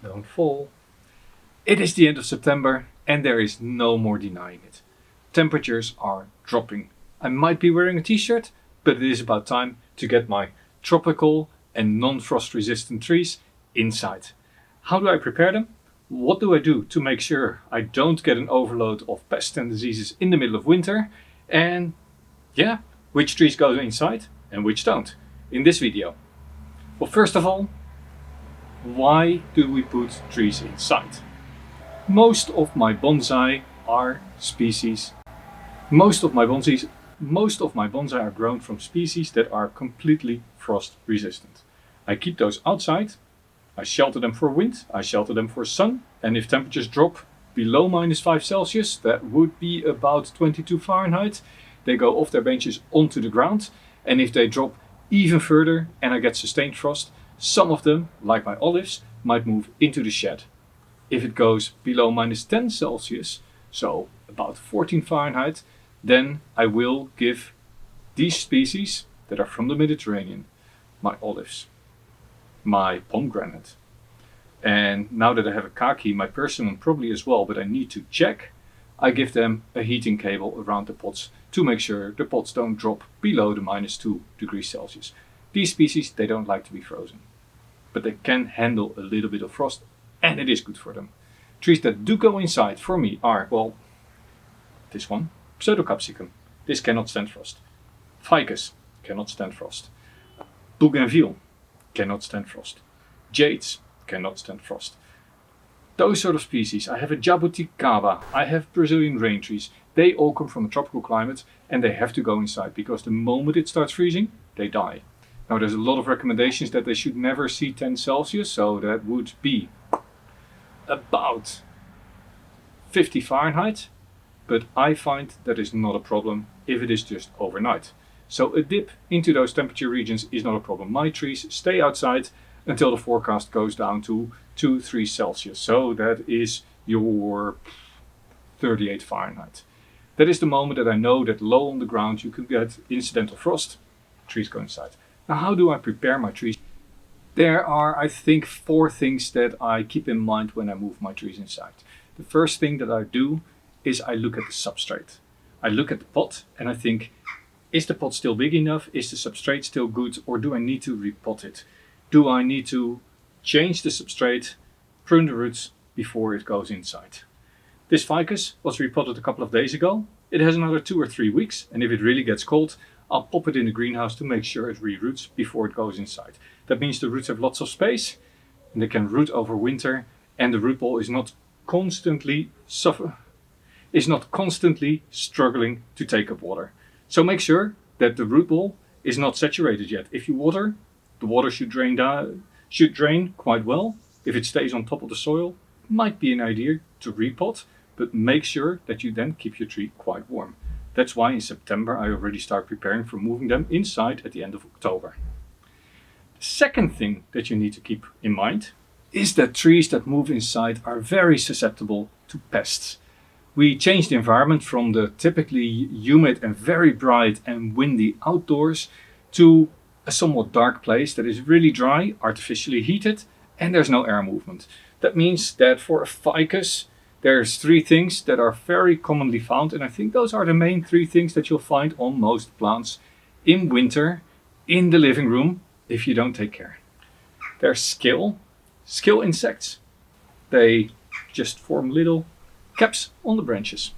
Don't fall. It is the end of September and there is no more denying it. Temperatures are dropping. I might be wearing a t-shirt, but it is about time to get my tropical and non-frost resistant trees inside. How do I prepare them? What do I do to make sure I don't get an overload of pests and diseases in the middle of winter? And yeah, which trees go inside and which don't in this video. Well, first of all, why do we put trees inside? Most of my bonsai are species. Most of my bonsai are grown from species that are completely frost resistant. I keep those outside. I shelter them for wind, I shelter them for sun, and if temperatures drop below -5°C, that would be about 22 Fahrenheit, they go off their benches onto the ground, and if they drop even further and I get sustained frost, some of them, like my olives, might move into the shed. If it goes below -10°C, so about 14 Fahrenheit, then I will give these species that are from the Mediterranean, my olives, my pomegranate. And now that I have a kaki, my persimmon probably as well, but I need to check, I give them a heating cable around the pots to make sure the pots don't drop below the -2°C. These species, they don't like to be frozen, but they can handle a little bit of frost and it is good for them. Trees that do go inside for me are, well, this one, Pseudocapsicum. This cannot stand frost. Ficus cannot stand frost. Bougainville cannot stand frost. Jades cannot stand frost. Those sort of species. I have a jabuticaba, I have Brazilian rain trees. They all come from a tropical climate and they have to go inside because the moment it starts freezing, they die. Now there's a lot of recommendations that they should never see 10°C, so that would be about 50 Fahrenheit, but I find that is not a problem if it is just overnight. So a dip into those temperature regions is not a problem. My trees stay outside until the forecast goes down to 2-3°C. So that is your 38 Fahrenheit. That is the moment that I know that low on the ground you can get incidental frost. Trees go inside. Now how do I prepare my trees? There are, I think, 4 things that I keep in mind when I move my trees inside. The first thing that I do is I look at the substrate. I look at the pot and I think, is the pot still big enough? Is the substrate still good? Or do I need to repot it? Do I need to change the substrate, prune the roots before it goes inside? This ficus was repotted a couple of days ago. It has another 2 or 3 weeks, and if it really gets cold, I'll pop it in the greenhouse to make sure it re-roots before it goes inside. That means the roots have lots of space and they can root over winter, and the root ball is not constantly struggling to take up water. So make sure that the root ball is not saturated yet. If you water, the water should drain quite well. If it stays on top of the soil, it might be an idea to repot, but make sure that you then keep your tree quite warm. That's why in September I already start preparing for moving them inside at the end of October. The second thing that you need to keep in mind is that trees that move inside are very susceptible to pests. We change the environment from the typically humid and very bright and windy outdoors to a somewhat dark place that is really dry, artificially heated, and there's no air movement. That means that for a ficus, there's 3 things that are very commonly found, and I think those are the main 3 things that you'll find on most plants in winter in the living room if you don't take care. There's skill insects. They just form little caps on the branches.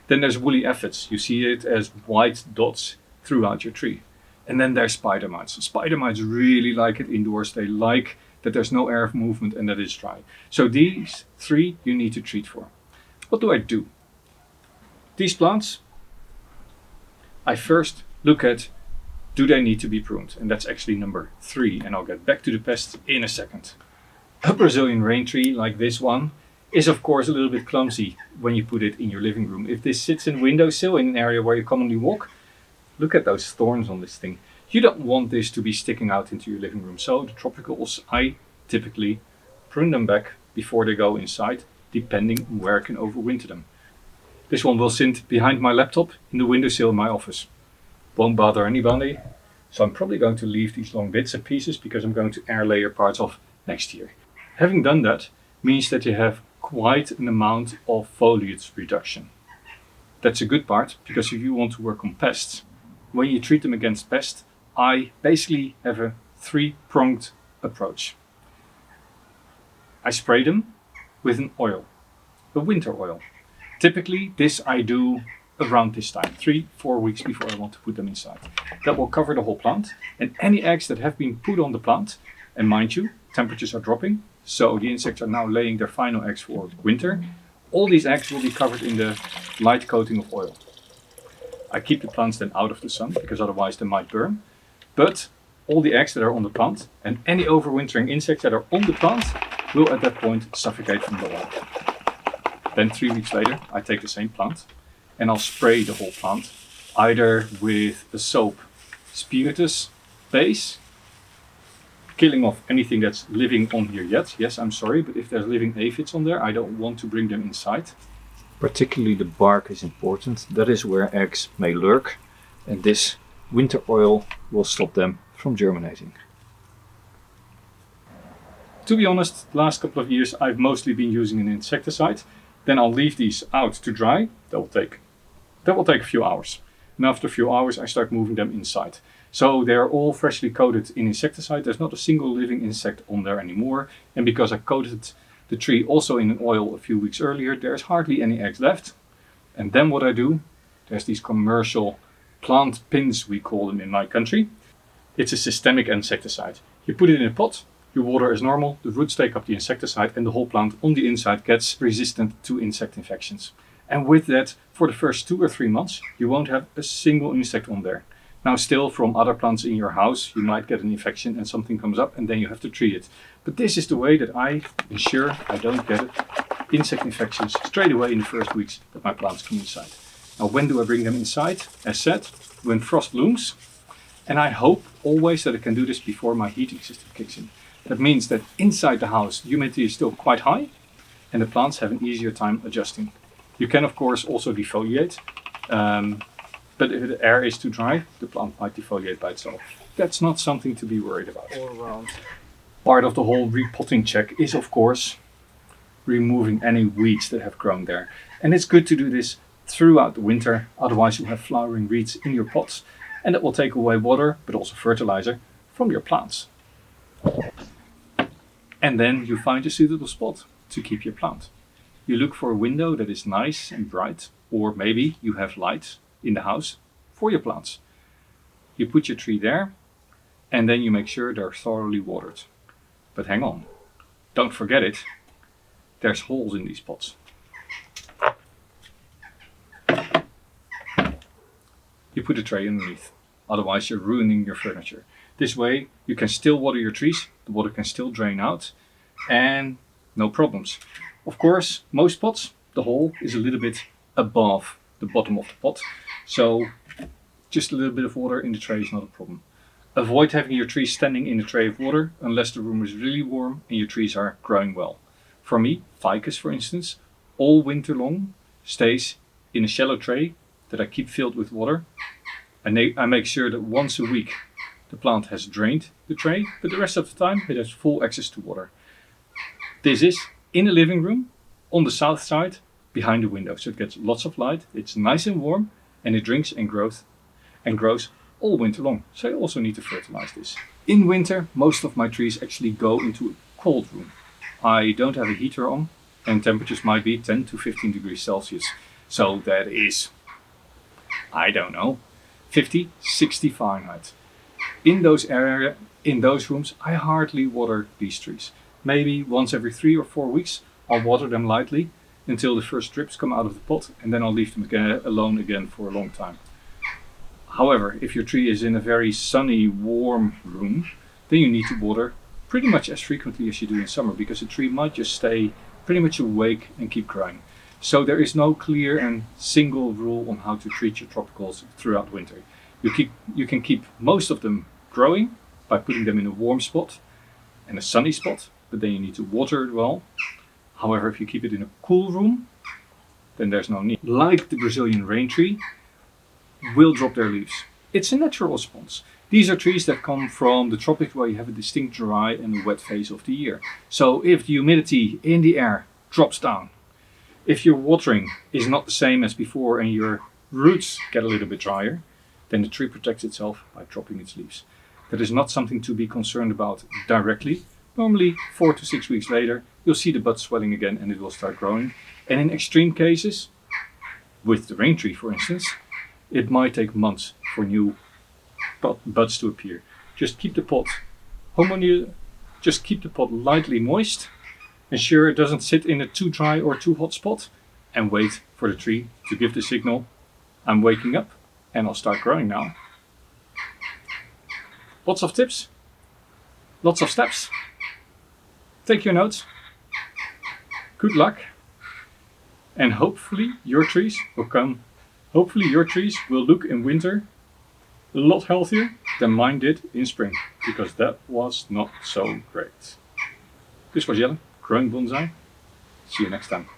Then there's woolly aphids. You see it as white dots throughout your tree. And then there's spider mites. Spider mites really like it indoors. They like that there's no air movement and that it's dry. So these 3 you need to treat for. What do I do? These plants, I first look at, do they need to be pruned? And that's actually number 3, and I'll get back to the pests in a second. A Brazilian rain tree like this one is of course a little bit clumsy when you put it in your living room. If this sits in a windowsill in an area where you commonly walk, look at those thorns on this thing. You don't want this to be sticking out into your living room. So the tropicals, I typically prune them back before they go inside, depending on where I can overwinter them. This one will sit behind my laptop in the windowsill in my office. Won't bother anybody. So I'm probably going to leave these long bits and pieces because I'm going to air layer parts off next year. Having done that means that you have quite an amount of foliage reduction. That's a good part, because if you want to work on pests, when you treat them against pests, I basically have a three-pronged approach. I spray them with an oil, a winter oil. Typically this I do around this time, 3-4 weeks before I want to put them inside. That will cover the whole plant, and any eggs that have been put on the plant, and mind you, temperatures are dropping, so the insects are now laying their final eggs for winter. All these eggs will be covered in the light coating of oil. I keep the plants then out of the sun, because otherwise they might burn. But all the eggs that are on the plant and any overwintering insects that are on the plant will at that point suffocate from the oil. Then 3 weeks later I take the same plant and I'll spray the whole plant, either with a soap spiritus base, killing off anything that's living on here yet. Yes, I'm sorry, but if there's living aphids on there, I don't want to bring them inside. Particularly the bark is important. That is where eggs may lurk, and this winter oil will stop them from germinating. To be honest, the last couple of years I've mostly been using an insecticide. Then I'll leave these out to dry. That will take a few hours. And after a few hours I start moving them inside. So they're all freshly coated in insecticide. There's not a single living insect on there anymore. And because I coated the tree also in an oil a few weeks earlier, there's hardly any eggs left. And then what I do, there's these commercial plant pins, we call them in my country. It's a systemic insecticide. You put it in a pot, you water as normal, the roots take up the insecticide, and the whole plant on the inside gets resistant to insect infections. And with that, for the first 2 or 3 months, you won't have a single insect on there. Now still, from other plants in your house, you might get an infection and something comes up and then you have to treat it. But this is the way that I ensure I don't get insect infections straight away in the first weeks that my plants come inside. Now when do I bring them inside? As said, when frost looms. And I hope always that I can do this before my heating system kicks in. That means that inside the house the humidity is still quite high and the plants have an easier time adjusting. You can of course also defoliate. But if the air is too dry, the plant might defoliate by itself. That's not something to be worried about. All around. Part of the whole repotting check is of course removing any weeds that have grown there. And it's good to do this throughout the winter, otherwise you'll have flowering weeds in your pots. And that will take away water, but also fertilizer, from your plants. And then you find a suitable spot to keep your plant. You look for a window that is nice and bright, or maybe you have light in the house for your plants. You put your tree there and then you make sure they're thoroughly watered. But hang on, don't forget it, there's holes in these pots. You put a tray underneath, otherwise you're ruining your furniture. This way you can still water your trees, the water can still drain out and no problems. Of course, most pots, the hole is a little bit above the bottom of the pot. So just a little bit of water in the tray is not a problem. Avoid having your tree standing in a tray of water unless the room is really warm and your trees are growing well. For me, Ficus for instance, all winter long stays in a shallow tray that I keep filled with water. And I make sure that once a week the plant has drained the tray, but the rest of the time it has full access to water. This is in the living room on the south side, behind the window, so it gets lots of light, it's nice and warm, and it drinks and grows all winter long. So I also need to fertilize this. In winter, most of my trees actually go into a cold room. I don't have a heater on, and temperatures might be 10 to 15 degrees Celsius. So that is, I don't know, 50, 60 Fahrenheit. In those rooms, I hardly water these trees. Maybe once every 3 or 4 weeks, I'll water them lightly until the first drips come out of the pot, and then I'll leave them alone again for a long time. However, if your tree is in a very sunny, warm room, then you need to water pretty much as frequently as you do in summer, because the tree might just stay pretty much awake and keep growing. So there is no clear and single rule on how to treat your tropicals throughout winter. You can keep most of them growing by putting them in a warm spot and a sunny spot, but then you need to water it well. However, if you keep it in a cool room, then there's no need. Like the Brazilian rain tree, will drop their leaves. It's a natural response. These are trees that come from the tropics where you have a distinct dry and a wet phase of the year. So if the humidity in the air drops down, if your watering is not the same as before and your roots get a little bit drier, then the tree protects itself by dropping its leaves. That is not something to be concerned about directly. Normally 4 to 6 weeks later, you'll see the buds swelling again and it will start growing. And in extreme cases, with the rain tree for instance, it might take months for new buds to appear. Just keep the pot lightly moist. Ensure it doesn't sit in a too dry or too hot spot, and wait for the tree to give the signal, I'm waking up and I'll start growing now. Lots of tips, lots of steps. Take your notes. Good luck. And hopefully your trees will look in winter a lot healthier than mine did in spring, because that was not so great. This was Jelle, growing bonsai. See you next time.